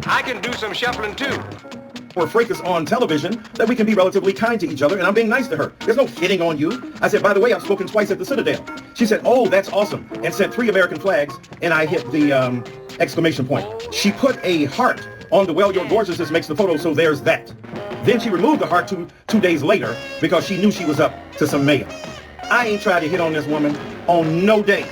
I can do some shuffling too. Or fracas on television that we can be relatively kind to each other, and I'm being nice to her. There's no hitting on you. I said, by the way, I've spoken twice at the Citadel. She said, oh, that's awesome, and sent 3 American flags, and I hit the exclamation point. She put a heart on the well, your gorgeousness makes the photo, so there's that. Then she removed the heart two days later because she knew she was up to some mayhem. I ain't tried to hit on this woman on no day.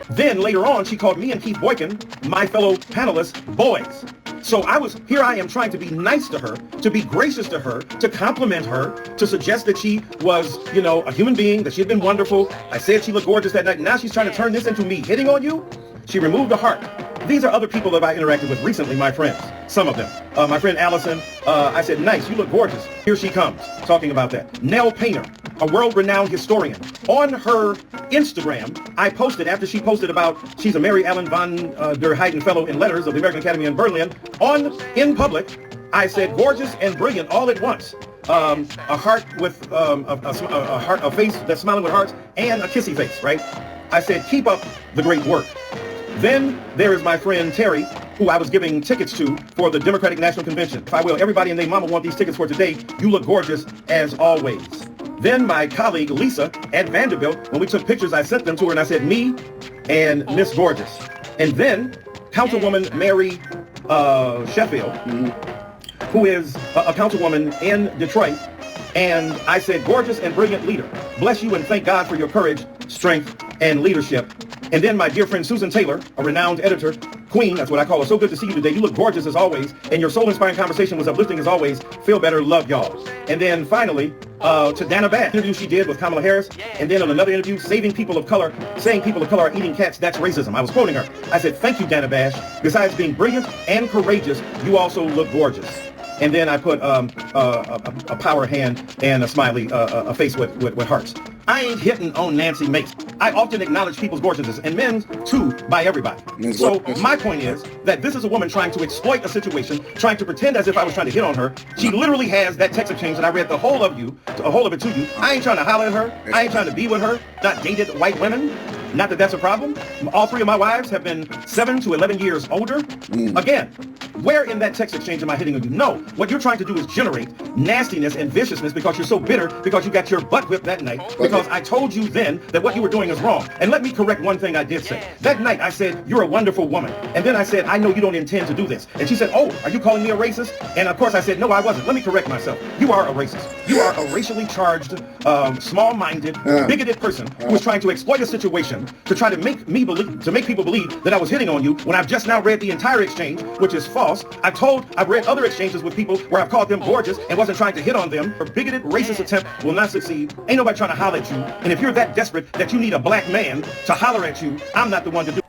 Then later on, she called me and Keith Boykin, my fellow panelists, boys. So here I am trying to be nice to her, to be gracious to her, to compliment her, to suggest that she was, a human being, that she had been wonderful. I said she looked gorgeous that night. Now she's trying to turn this into me hitting on you? She removed the heart. These are other people that I interacted with recently, my friends, some of them. My friend Allison, I said, nice, you look gorgeous. Here she comes, talking about that. Nell Painter, a world-renowned historian. On her Instagram, I posted, after she posted about, she's a Mary Ellen von der Heyden Fellow in Letters of the American Academy in Berlin, in public, I said, gorgeous and brilliant all at once. A heart with, a face that's smiling with hearts, and a kissy face, right? I said, keep up the great work. Then there is my friend Terry, who I was giving tickets to for the Democratic National Convention. If I will, everybody and their mama want these tickets for today. You look gorgeous as always. Then my colleague Lisa at Vanderbilt, when we took pictures, I sent them to her and I said, me and Miss Gorgeous. And then Councilwoman Mary Sheffield, who is a councilwoman in Detroit. And I said, gorgeous and brilliant leader. Bless you and thank God for your courage, strength, and leadership. And then my dear friend Susan Taylor, a renowned editor, queen, that's what I call her. So good to see you today. You look gorgeous as always. And your soul-inspiring conversation was uplifting as always. Feel better, love y'all. And then finally, to Dana Bash, interview she did with Kamala Harris. And then on another interview, saying people of color are eating cats, that's racism. I was quoting her. I said, thank you, Dana Bash. Besides being brilliant and courageous, you also look gorgeous. And then I put a power hand and a smiley, a face with hearts. I ain't hitting on Nancy Mace. I often acknowledge people's gorgeousness, and men too, by everybody. So my point is that this is a woman trying to exploit a situation, trying to pretend as if I was trying to hit on her. She literally has that text exchange, and I read the whole of it to you. I ain't trying to holler at her. I ain't trying to be with her. Not dated white women. Not that that's a problem. All 3 of my wives have been 7 to 11 years older. Again, where in that text exchange am I hitting on you? No. What you're trying to do is generate nastiness and viciousness because you're so bitter because you got your butt whipped that night because I told you then that what you were doing is wrong. And let me correct one thing I did say. That night I said, you're a wonderful woman. And then I said, I know you don't intend to do this. And she said, oh, are you calling me a racist? And of course I said, no, I wasn't. Let me correct myself. You are a racist. You are a racially charged, small-minded, bigoted person who is trying to exploit a situation to try to make people believe that I was hitting on you when I've just now read the entire exchange, which is false. I've read other exchanges with people where I've called them gorgeous and wasn't trying to hit on them. A bigoted, racist attempt will not succeed. Ain't nobody trying to holler at you. And if you're that desperate that you need a black man to holler at you, I'm not the one to do it.